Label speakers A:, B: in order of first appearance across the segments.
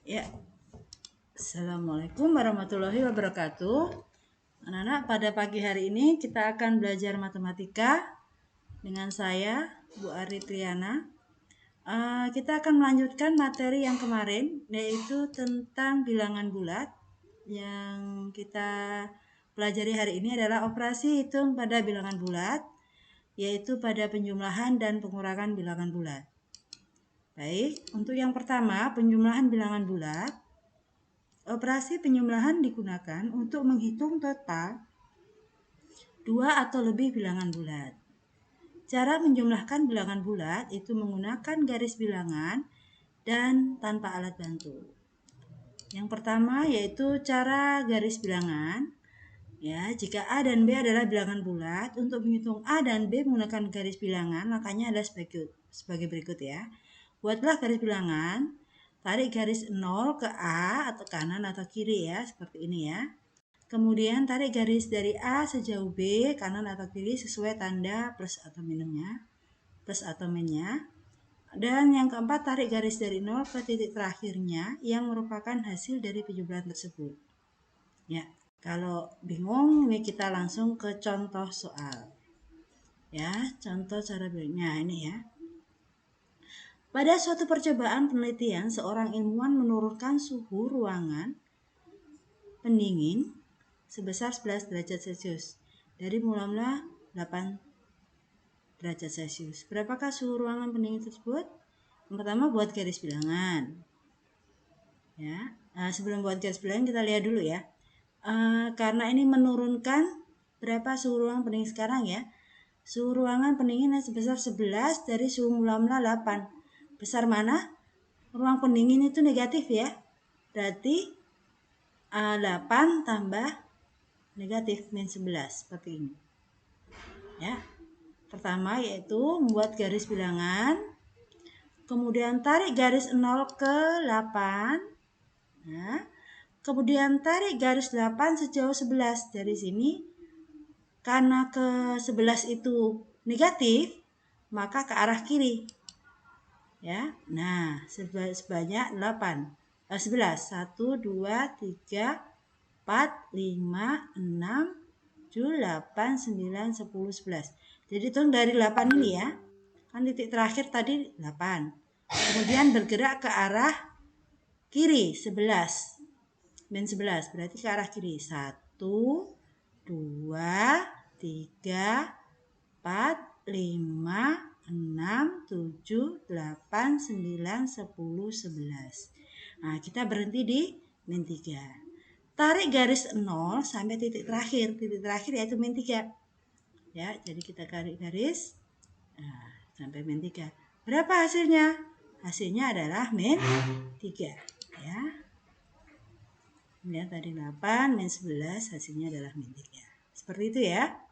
A: Ya, Assalamualaikum warahmatullahi wabarakatuh. Anak-anak, pada pagi hari ini kita akan belajar matematika dengan saya, Bu Ari Triana. Kita akan melanjutkan materi yang kemarin, yaitu tentang bilangan bulat. Yang kita pelajari hari ini adalah operasi hitung pada bilangan bulat, yaitu pada penjumlahan dan pengurangan bilangan bulat. Baik, untuk yang pertama, penjumlahan bilangan bulat. Operasi penjumlahan digunakan untuk menghitung total 2 atau lebih bilangan bulat. Cara menjumlahkan bilangan bulat itu menggunakan garis bilangan dan tanpa alat bantu. Yang pertama yaitu cara garis bilangan. Ya, jika A dan B adalah bilangan bulat, untuk menghitung A dan B menggunakan garis bilangan, makanya ada sebagai berikut ya. Buatlah garis bilangan. Tarik garis 0 ke A atau kanan atau kiri ya, seperti ini ya. Kemudian tarik garis dari A sejauh B, kanan atau kiri sesuai tanda plus atau minusnya, plus atau minusnya. Dan yang keempat, tarik garis dari 0 ke titik terakhirnya yang merupakan hasil dari penjumlahan tersebut. Ya, kalau bingung, ini kita langsung ke contoh soal. Ya, contoh cara berikutnya ini ya. Pada suatu percobaan penelitian, seorang ilmuwan menurunkan suhu ruangan pendingin sebesar 11 derajat Celcius dari mula-mula 8 derajat Celcius. Berapakah suhu ruangan pendingin tersebut? Yang pertama buat garis bilangan. Ya, sebelum buat garis bilangan kita lihat dulu ya. Karena ini menurunkan berapa suhu ruangan pendingin sekarang ya. Suhu ruangan pendingin sebesar 11 dari suhu mula-mula 8. Besar mana? Ruang pendingin itu negatif ya. Berarti 8 tambah negatif min 11 seperti ini. Ya. Pertama yaitu membuat garis bilangan. Kemudian tarik garis 0 ke 8. Nah, kemudian tarik garis 8 sejauh 11 dari sini. Karena ke 11 itu negatif, maka ke arah kiri. Ya. Nah, sebanyak 8. 11. 1 2 3 4 5 6 7 8 9 10 11. Jadi hitung dari 8 ini ya. Kan titik terakhir tadi 8. Kemudian bergerak ke arah kiri 11. Min 11 berarti ke arah kiri. 1 2 3 4 5 6 7 8 9 10 11. Nah, kita berhenti di min 3. Tarik garis 0 sampai titik terakhir. Titik terakhir yaitu min 3. Ya, jadi kita tarik garis sampai min 3. Berapa hasilnya? Hasilnya adalah min 3. Ya. Lihat tadi 8, min 11, hasilnya adalah min 3. Seperti itu ya.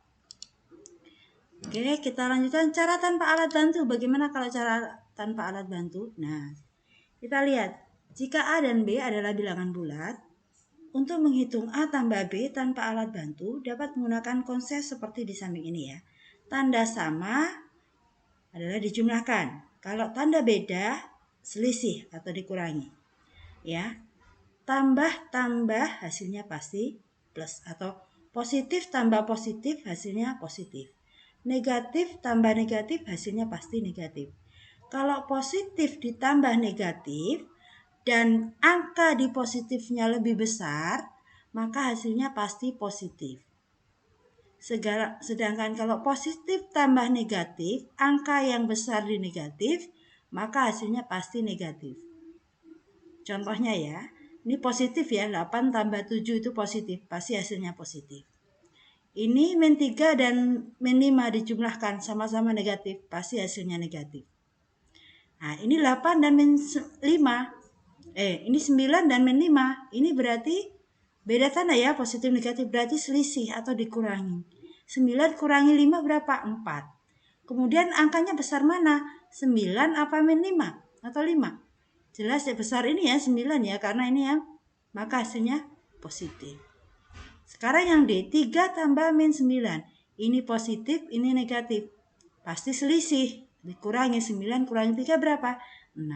A: Oke, kita lanjutkan cara tanpa alat bantu. Bagaimana kalau cara tanpa alat bantu? Nah, kita lihat. Jika A dan B adalah bilangan bulat, untuk menghitung A tambah B tanpa alat bantu dapat menggunakan konsep seperti di samping ini ya. Tanda sama adalah dijumlahkan. Kalau tanda beda, selisih atau dikurangi. Ya. Tambah hasilnya pasti plus, atau positif tambah positif hasilnya positif. Negatif tambah negatif hasilnya pasti negatif. Kalau positif ditambah negatif dan angka di positifnya lebih besar, maka hasilnya pasti positif. Sedangkan kalau positif tambah negatif, angka yang besar di negatif, maka hasilnya pasti negatif. Contohnya ya, ini positif ya, 8 tambah 7 itu positif, pasti hasilnya positif. Ini min 3 dan min 5 dijumlahkan sama-sama negatif, pasti hasilnya negatif. Nah, ini 8 dan min 5. Ini 9 dan min 5. Ini berarti beda tanda ya, positif negatif, berarti selisih atau dikurangi. 9 kurangi 5 berapa? 4. Kemudian angkanya besar mana? 9 apa min 5? Atau 5? Jelas ya besar ini ya, 9 ya, karena ini yang maka hasilnya positif. Sekarang yang D, 3 tambah min 9. Ini positif, ini negatif. Pasti selisih. Dikurangi 9 kurangi 3 berapa? 6.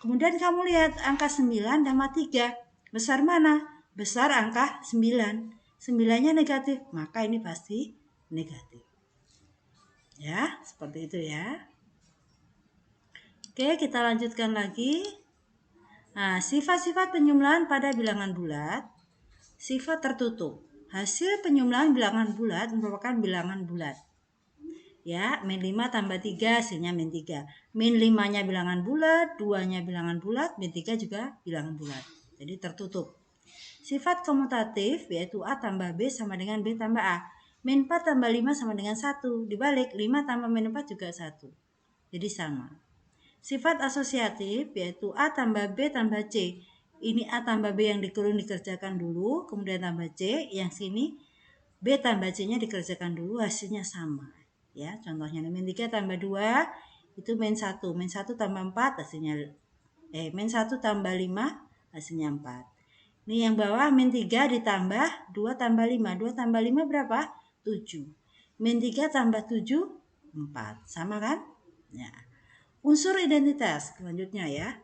A: Kemudian kamu lihat angka 9 tambah 3. Besar mana? Besar angka 9. 9-nya negatif, maka ini pasti negatif. Ya, seperti itu ya. Oke, kita lanjutkan lagi. Nah, sifat-sifat penjumlahan pada bilangan bulat. Sifat tertutup. Hasil penjumlahan bilangan bulat merupakan bilangan bulat. Ya, min 5 tambah 3 hasilnya min 3. Min 5-nya bilangan bulat, 2-nya bilangan bulat, min 3 juga bilangan bulat. Jadi tertutup. Sifat komutatif yaitu A tambah B sama dengan B tambah A. Min 4 tambah 5 sama dengan 1. Dibalik, 5 tambah min 4 juga 1. Jadi sama. Sifat asosiatif yaitu A tambah B tambah C. Ini A tambah B yang dikurung dikerjakan dulu, kemudian tambah C. Yang sini B tambah C-nya dikerjakan dulu, hasilnya sama. Ya, contohnya min 3 tambah 2 itu min 1. Min 1 tambah 4 hasilnya min 1 tambah 5 hasilnya 4. Ini yang bawah min 3 ditambah 2 tambah 5. 2 tambah 5 berapa? 7. Min 3 tambah 7 4. Sama kan? Ya. Unsur identitas selanjutnya ya.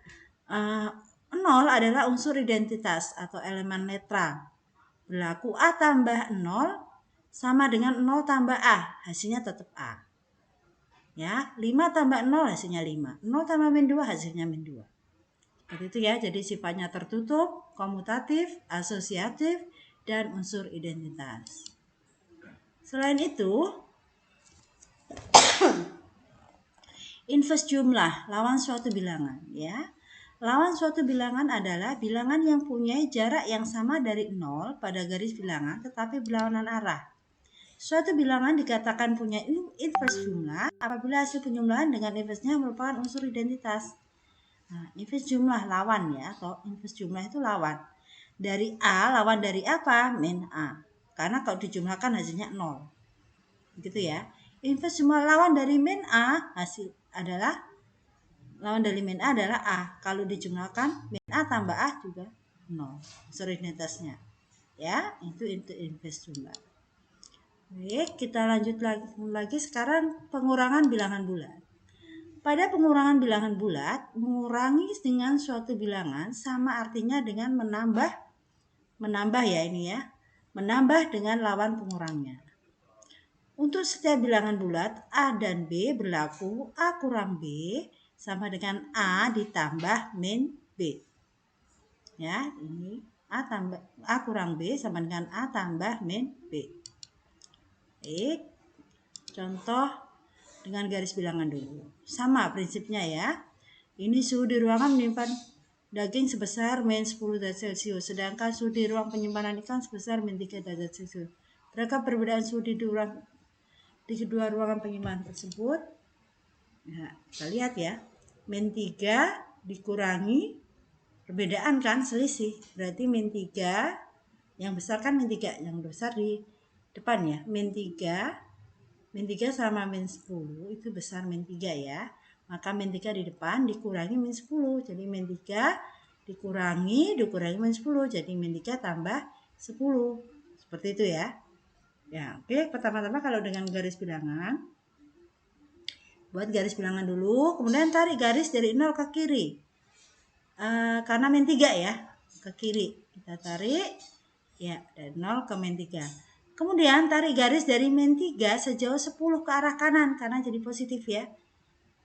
A: 0 adalah unsur identitas atau elemen netral. Berlaku A tambah 0 sama dengan 0 tambah A. Hasilnya tetap A. Ya, 5 tambah 0 hasilnya 5. 0 tambah min 2 hasilnya min 2. Seperti itu ya. Jadi sifatnya tertutup, komutatif, asosiatif, dan unsur identitas. Selain itu, inverse jumlah, lawan suatu bilangan ya. Lawan suatu bilangan adalah bilangan yang punya jarak yang sama dari 0 pada garis bilangan tetapi berlawanan arah. Suatu bilangan dikatakan punya inverse jumlah apabila hasil penjumlahan dengan inverse-nya merupakan unsur identitas. Nah, inverse jumlah lawan ya, atau inverse jumlah itu lawan. Dari A, lawan dari apa? Min A. Karena kalau dijumlahkan hasilnya 0. Begitu ya. Inverse jumlah lawan dari min A hasil adalah lawan dari min A adalah A. Kalau dijumlahkan min A tambah A juga 0. Unsur identitasnya. Ya, itu inverse jumlah. Baik, kita lanjut lagi sekarang pengurangan bilangan bulat. Pada pengurangan bilangan bulat, mengurangi dengan suatu bilangan sama artinya dengan menambah ya ini ya. Menambah dengan lawan pengurangnya. Untuk setiap bilangan bulat A dan B berlaku A kurang B sama dengan A ditambah min B. Ya, ini A kurang B sama dengan A tambah min B. Baik. Contoh dengan garis bilangan dulu. Sama prinsipnya ya. Ini suhu di ruangan menyimpan daging sebesar min 10 derajat Celcius, sedangkan suhu di ruang penyimpanan ikan sebesar min 3 derajat Celcius. Berapa perbedaan suhu di kedua ruangan penyimpanan tersebut? Nah, kita lihat ya. Min 3 dikurangi perbedaan kan selisih. Berarti min 3 yang besar kan min 3, yang besar di depan ya. Min 3 sama min 10 itu besar min 3 ya. Maka min 3 di depan dikurangi min 10. Jadi min 3 dikurangi min 10. Jadi min 3 tambah 10. Seperti itu ya. Ya, oke. Pertama-tama kalau dengan garis bilangan, buat garis bilangan dulu. Kemudian tarik garis dari 0 ke kiri. Karena min 3 ya. Ke kiri. Kita tarik. Ya, dari 0 ke min 3. Kemudian tarik garis dari min 3 sejauh 10 ke arah kanan. Karena jadi positif ya.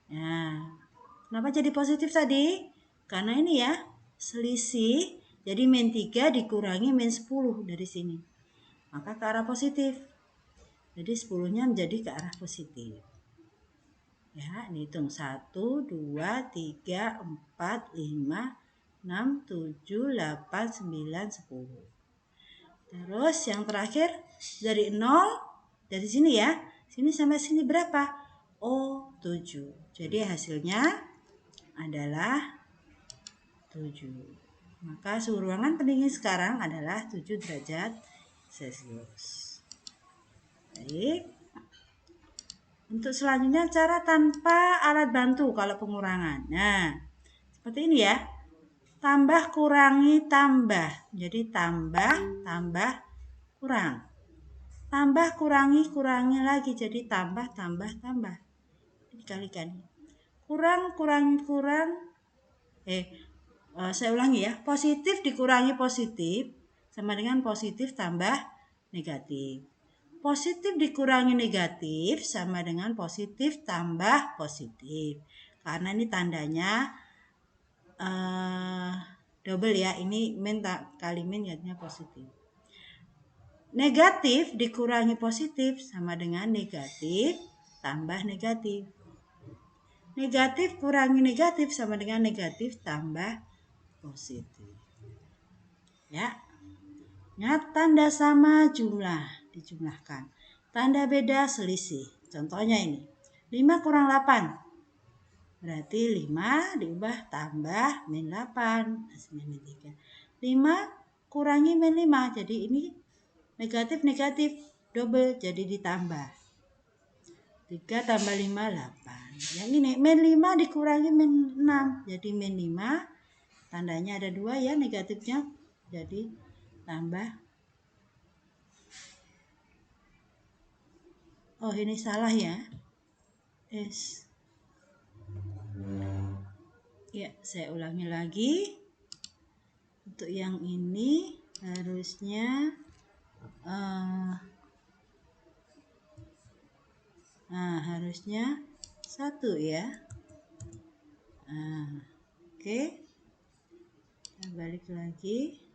A: Nah, kenapa jadi positif tadi? Karena ini ya, selisih. Jadi min 3 dikurangi min 10 dari sini. Maka ke arah positif. Jadi 10-nya menjadi ke arah positif. Ya, ini hitung 1, 2, 3, 4, 5, 6, 7, 8, 9, 10. Terus yang terakhir dari 0, dari sini ya. Sini sampai sini berapa? Oh, 7. Jadi hasilnya adalah 7. Maka suhu ruangan pendingin sekarang adalah 7 derajat Celcius. Baik. Untuk selanjutnya cara tanpa alat bantu kalau pengurangan. Nah, seperti ini ya. Tambah, kurangi, tambah. Jadi tambah, kurang. Tambah, kurangi lagi. Jadi tambah, tambah. Dikalikan. Kurang, kurangi, kurang. Saya ulangi ya, positif dikurangi positif sama dengan positif tambah negatif. Positif dikurangi negatif sama dengan positif tambah positif. Karena ini tandanya double ya, ini min kali min jadinya positif. Negatif dikurangi positif sama dengan negatif tambah negatif. Negatif kurangi negatif sama dengan negatif tambah positif. Ya. Tanda sama jumlah dijumlahkan. Tanda beda selisih. Contohnya ini. 5 kurang 8. Berarti 5 diubah tambah min 8. Hasilnya min 3. 5 kurangi min 5. Jadi ini negatif double jadi ditambah. 3 tambah 5 8. Yang ini min 5 dikurangi min 6. Jadi min 5. Tandanya ada 2 ya, negatifnya. Jadi tambah. Oh, ini salah ya. Ya, saya ulangi lagi. Untuk yang ini harusnya harusnya 1 ya. Oke. Kita balik lagi.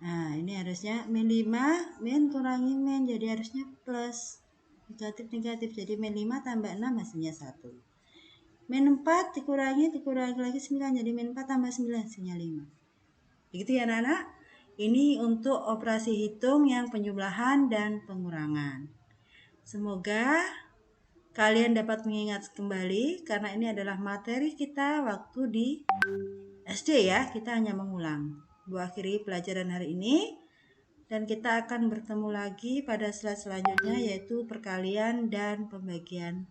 A: Ini harusnya min 5, min kurangi min, jadi harusnya plus. Negatif, jadi min 5 tambah 6 hasilnya 1. Min 4 dikurangi lagi 9, jadi min 4 tambah 9 hasilnya 5. Begitu ya anak-anak. Ini untuk operasi hitung yang penjumlahan dan pengurangan. Semoga kalian dapat mengingat kembali, karena ini adalah materi kita waktu di SD ya, kita hanya mengulang. Bu akhiri pelajaran hari ini dan kita akan bertemu lagi pada slide selanjutnya, yaitu perkalian dan pembagian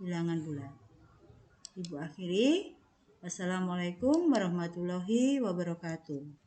A: bilangan bulat. Ibu akhiri. Wassalamualaikum warahmatullahi wabarakatuh.